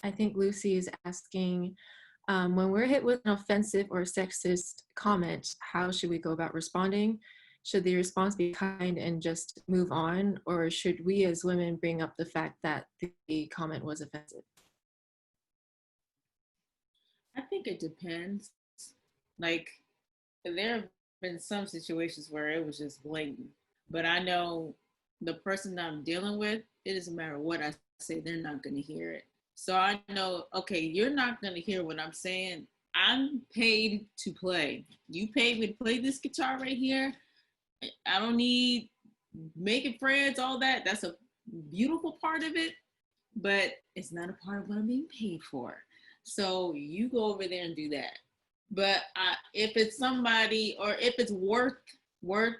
I think Lucy is asking, when we're hit with an offensive or sexist comment, how should we go about responding? Should the response be kind and just move on, or should we as women bring up the fact that the comment was offensive? I think it depends. Like, there have been some situations where it was just blatant, but I know the person that I'm dealing with, it doesn't matter what I say, they're not going to hear it. So I know, okay, you're not going to hear what I'm saying. I'm paid to play. You paid me to play this guitar right here. I don't need making friends, all that. That's a beautiful part of it, but it's not a part of what I'm being paid for. So you go over there and do that. But if it's somebody, or if it's worth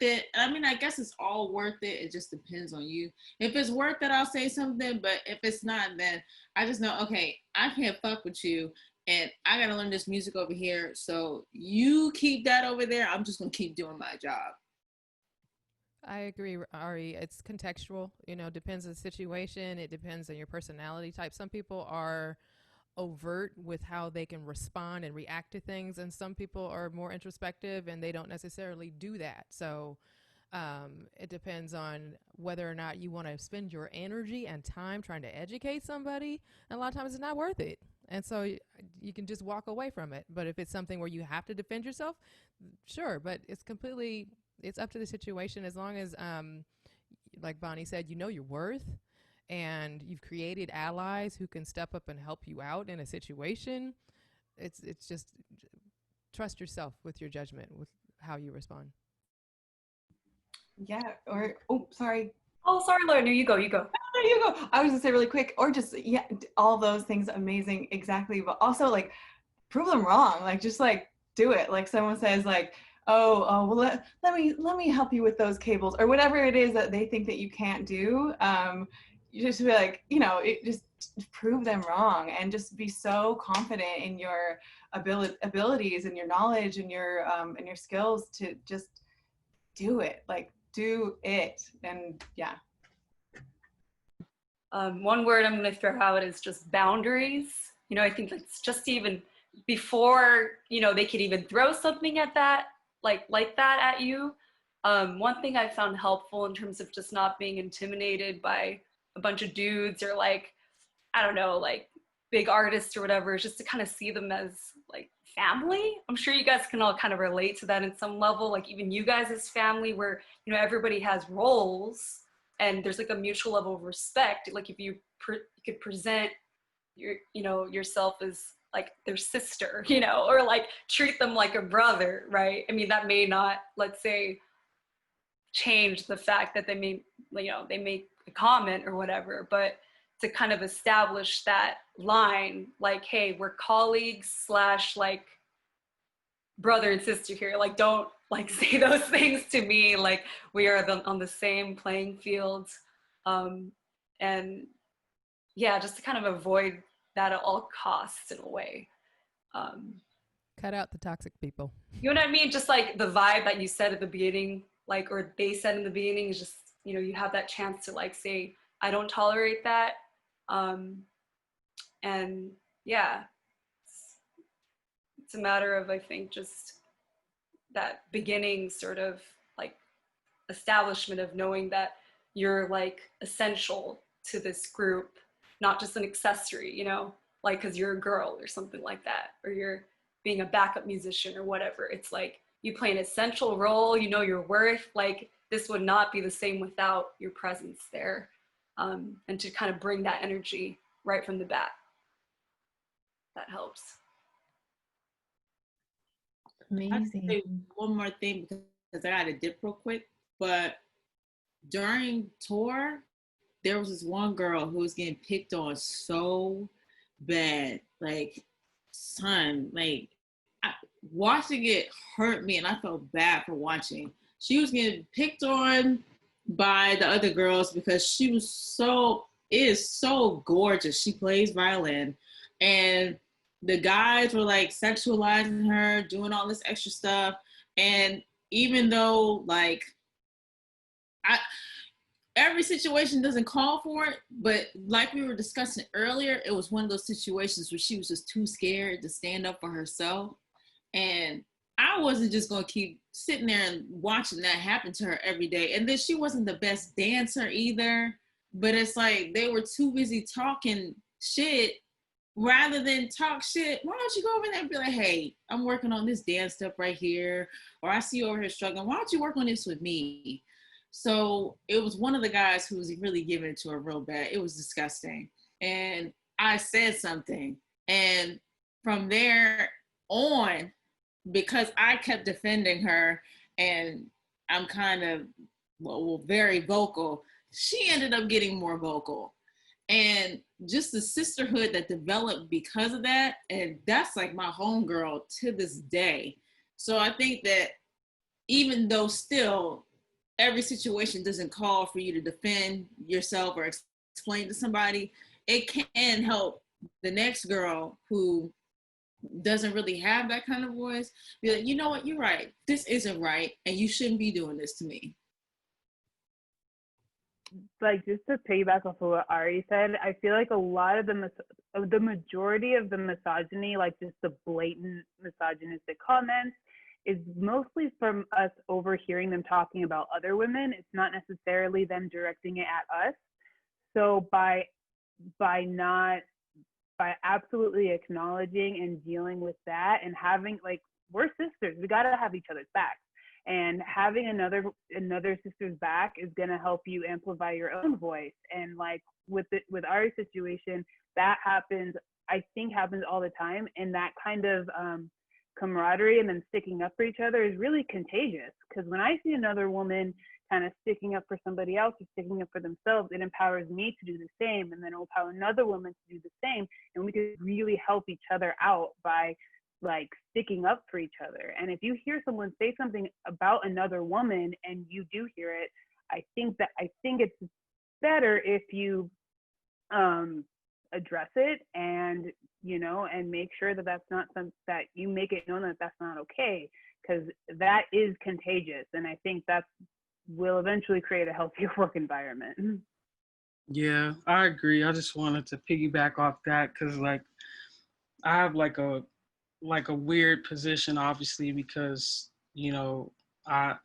it, I mean, I guess it's all worth it. It just depends on you. If it's worth it, I'll say something. But if it's not, then I just know, okay, I can't fuck with you, and I gotta learn this music over here. So you keep that over there. I'm just gonna keep doing my job. I agree, Ari. It's contextual, depends on the situation. It depends on your personality type. Some people are overt with how they can respond and react to things, and some people are more introspective and they don't necessarily do that. So it depends on whether or not you want to spend your energy and time trying to educate somebody. And a lot of times it's not worth it. And so you can just walk away from it. But if it's something where you have to defend yourself, sure. But it's up to the situation, as long as, like Bonnie said, you know your worth and you've created allies who can step up and help you out in a situation. It's just trust yourself with your judgment, with how you respond. Yeah, or, oh, sorry. Oh, sorry, Lauren. No, you go. No, you go. I was gonna say really quick, or just, yeah, all those things, amazing, exactly. But also, like, prove them wrong. Like, just like do it. Like, someone says, like, well, let me help you with those cables, or whatever it is that they think that you can't do. You just be like, just prove them wrong, and just be so confident in your abilities and your knowledge and your skills to just do it. Like, do it. And yeah. One word I'm going to throw out is just boundaries. I think it's just even before, they could even throw something at that, like that at you. One thing I found helpful in terms of just not being intimidated by a bunch of dudes, or like, I don't know, like big artists or whatever, is just to kind of see them as like family. I'm sure you guys can all kind of relate to that in some level, like even you guys as family, where, everybody has roles and there's like a mutual level of respect. Like if you could present yourself as like their sister, or like treat them like a brother, right? I mean, that may not, let's say, change the fact that they make a comment or whatever, but to kind of establish that line, like, hey, we're colleagues / like brother and sister here. Like, don't like say those things to me. Like, we are on the same playing field. And yeah, just to kind of avoid that at all costs in a way. Cut out the toxic people. You know what I mean? Just like the vibe that you said at the beginning, like, or they said in the beginning, is just, you have that chance to like say, I don't tolerate that. And yeah, it's a matter of, I think, just that beginning sort of like establishment of knowing that you're like essential to this group, not just an accessory, like because you're a girl or something like that, or you're being a backup musician or whatever. It's like you play an essential role, your worth. Like, this would not be the same without your presence there. And to kind of bring that energy right from the bat. That helps. Amazing. Say one more thing, because I got to dip real quick. But during tour, there was this one girl who was getting picked on so bad. Like, son, like, watching it hurt me, and I felt bad for watching. She was getting picked on by the other girls because she is so gorgeous. She plays violin, and the guys were like sexualizing her, doing all this extra stuff. And even though, like, every situation doesn't call for it, but like we were discussing earlier, it was one of those situations where she was just too scared to stand up for herself. And I wasn't just going to keep sitting there and watching that happen to her every day. And then she wasn't the best dancer either, but it's like they were too busy talking shit rather than talk shit. Why don't you go over there and be like, hey, I'm working on this dance step right here, or I see you over here struggling. Why don't you work on this with me? So it was one of the guys who was really giving it to her real bad. It was disgusting. And I said something. And from there on, because I kept defending her and I'm kind of very vocal, she ended up getting more vocal. And just the sisterhood that developed because of that, and that's like my homegirl to this day. So I think that even though still every situation doesn't call for you to defend yourself or explain to somebody, it can help the next girl who doesn't really have that kind of voice be like, you know what, you're right, this isn't right, and you shouldn't be doing this to me. Like, just to piggyback off of what Ari said, I feel like a lot of the majority of the misogyny, like just the blatant misogynistic comments, is mostly from us overhearing them talking about other women. It's not necessarily them directing it at us. So by absolutely acknowledging and dealing with that and having, like, we're sisters, we got to have each other's back. And having another sister's back is going to help you amplify your own voice. And like with our situation, that happens all the time. And that kind of camaraderie and then sticking up for each other is really contagious. Because when I see another woman kind of sticking up for somebody else or sticking up for themselves, it empowers me to do the same, and then it'll empower another woman to do the same. And we can really help each other out by like sticking up for each other. And if you hear someone say something about another woman and you do hear it, I think it's better if you address it and, you know, and make sure that that's not something that you make it known that that's not okay, because that is contagious. And I think that will eventually create a healthier work environment. Yeah, I agree. I just wanted to piggyback off that because, like, I have like a weird position, obviously, because, you know, I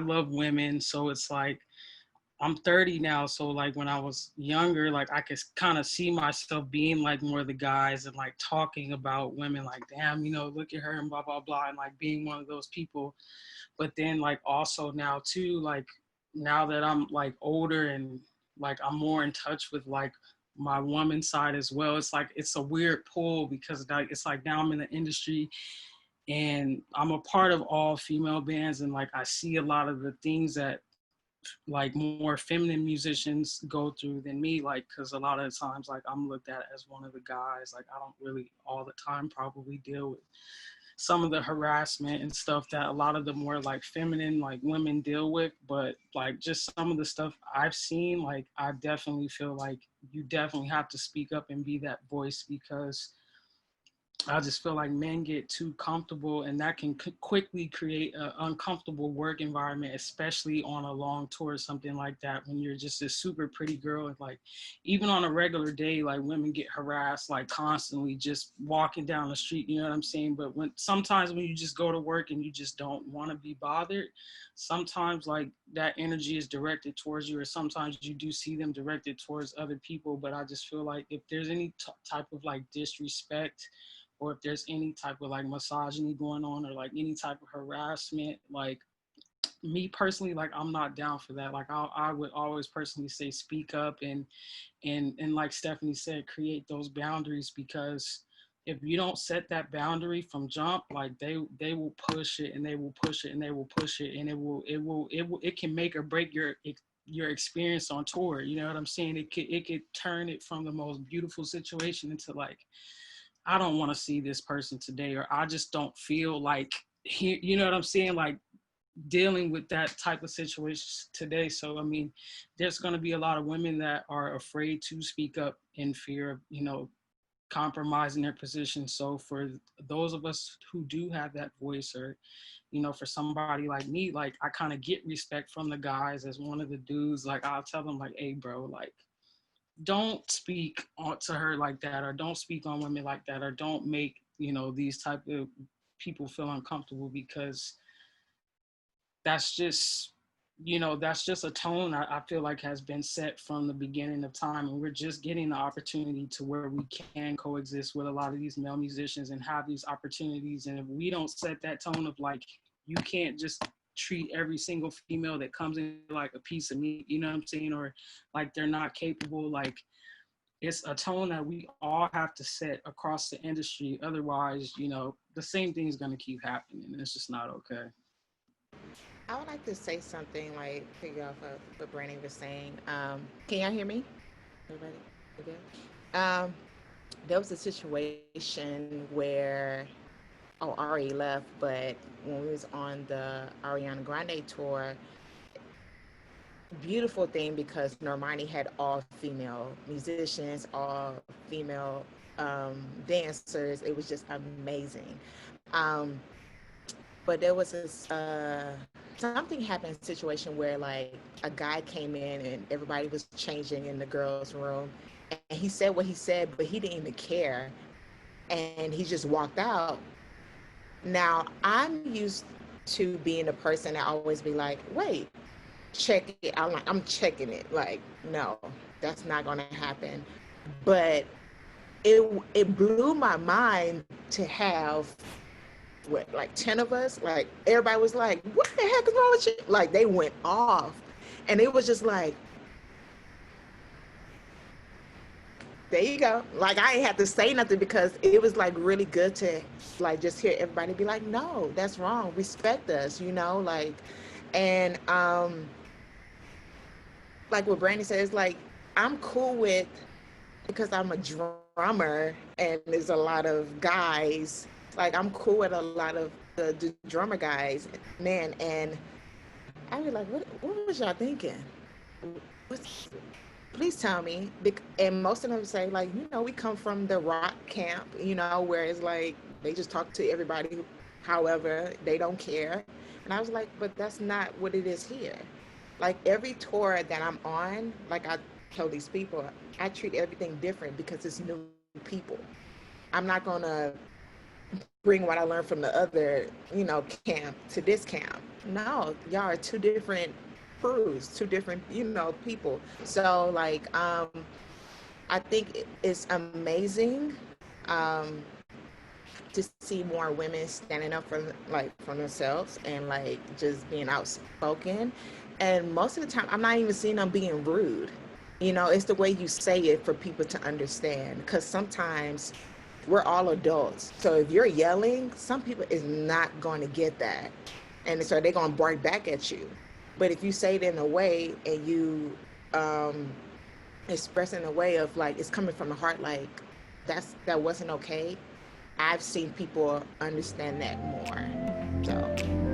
love women. So it's like, I'm 30 now. So like when I was younger, like I could kind of see myself being like more of the guys and like talking about women, like, damn, you know, look at her and blah, blah, blah. And like being one of those people. But then like also now too, like now that I'm like older and like I'm more in touch with like my woman side as well, it's like it's a weird pull because it's like now I'm in the industry and I'm a part of all female bands, and like I see a lot of the things that like more feminine musicians go through than me, like because a lot of the times like I'm looked at as one of the guys, like I don't really all the time probably deal with some of the harassment and stuff that a lot of the more like feminine like women deal with. But like just some of the stuff I've seen, like I definitely feel like you definitely have to speak up and be that voice, because I just feel like men get too comfortable, and that can quickly create an uncomfortable work environment, especially on a long tour or something like that, when you're just a super pretty girl. And like, even on a regular day, like women get harassed like constantly just walking down the street, you know what I'm saying? But sometimes when you just go to work and you just don't want to be bothered, sometimes like that energy is directed towards you, or sometimes you do see them directed towards other people. But I just feel like if there's any type of like disrespect, or if there's any type of like misogyny going on, or like any type of harassment, like me personally, like I'm not down for that. Like I would always personally say speak up and like Stephanie said, create those boundaries, because if you don't set that boundary from jump, like they will push it and they will push it and they will push it, and it can make or break your experience on tour. You know what I'm saying? It could turn it from the most beautiful situation into like, I don't want to see this person today, or I just don't feel like, you know what I'm saying? Like dealing with that type of situation today. So, I mean, there's going to be a lot of women that are afraid to speak up in fear of, you know, compromising their position. So for those of us who do have that voice, or for somebody like me, like I kind of get respect from the guys. As one of the dudes, like I'll tell them like, hey bro, like don't speak to her like that, or don't speak on women like that, or don't make these type of people feel uncomfortable, because that's just that's just a tone I feel like has been set from the beginning of time, and we're just getting the opportunity to where we can coexist with a lot of these male musicians and have these opportunities. And if we don't set that tone of like, you can't just treat every single female that comes in like a piece of meat, you know what I'm saying, or like they're not capable, like it's a tone that we all have to set across the industry. Otherwise, the same thing is going to keep happening, and it's just not okay. I would like to say something, like figure off of what Brandon was saying. Can y'all hear me? Everybody? We good? There was a situation where, Ari left, but when we was on the Ariana Grande tour, beautiful thing, because Normani had all female musicians, all female dancers. It was just amazing. But there was this something happened situation where like a guy came in and everybody was changing in the girls' room, and he said what he said, but he didn't even care, and he just walked out. Now I'm used to being a person that always be like, wait, check it. I'm checking it. Like, no, that's not gonna happen. But it blew my mind to have like 10 of us, like everybody was like, what the heck is wrong with you? Like they went off, and it was just like, there you go. Like I ain't have to say nothing, because it was like really good to like just hear everybody be like, no, that's wrong, respect us, like. And like what Brandy says, like I'm cool with, because I'm a drummer and there's a lot of guys, like I'm cool with a lot of the drummer guys, man. And I was like, what was y'all thinking? Please tell me. And most of them say like, we come from the rock camp, where it's like they just talk to everybody however, they don't care. And I was like, but that's not what it is here. Like every tour that I'm on, like I tell these people, I treat everything different because it's new people. I'm not gonna bring what I learned from the other, camp to this camp. No, y'all are two different crews, two different, people. So like, I think it's amazing to see more women standing up for themselves and like just being outspoken. And most of the time, I'm not even seeing them being rude. It's the way you say it for people to understand. Because sometimes we're all adults. So if you're yelling, some people is not going to get that. And so they're going to bark back at you. But if you say it in a way and you express in a way of like, it's coming from the heart, like that wasn't okay, I've seen people understand that more. So.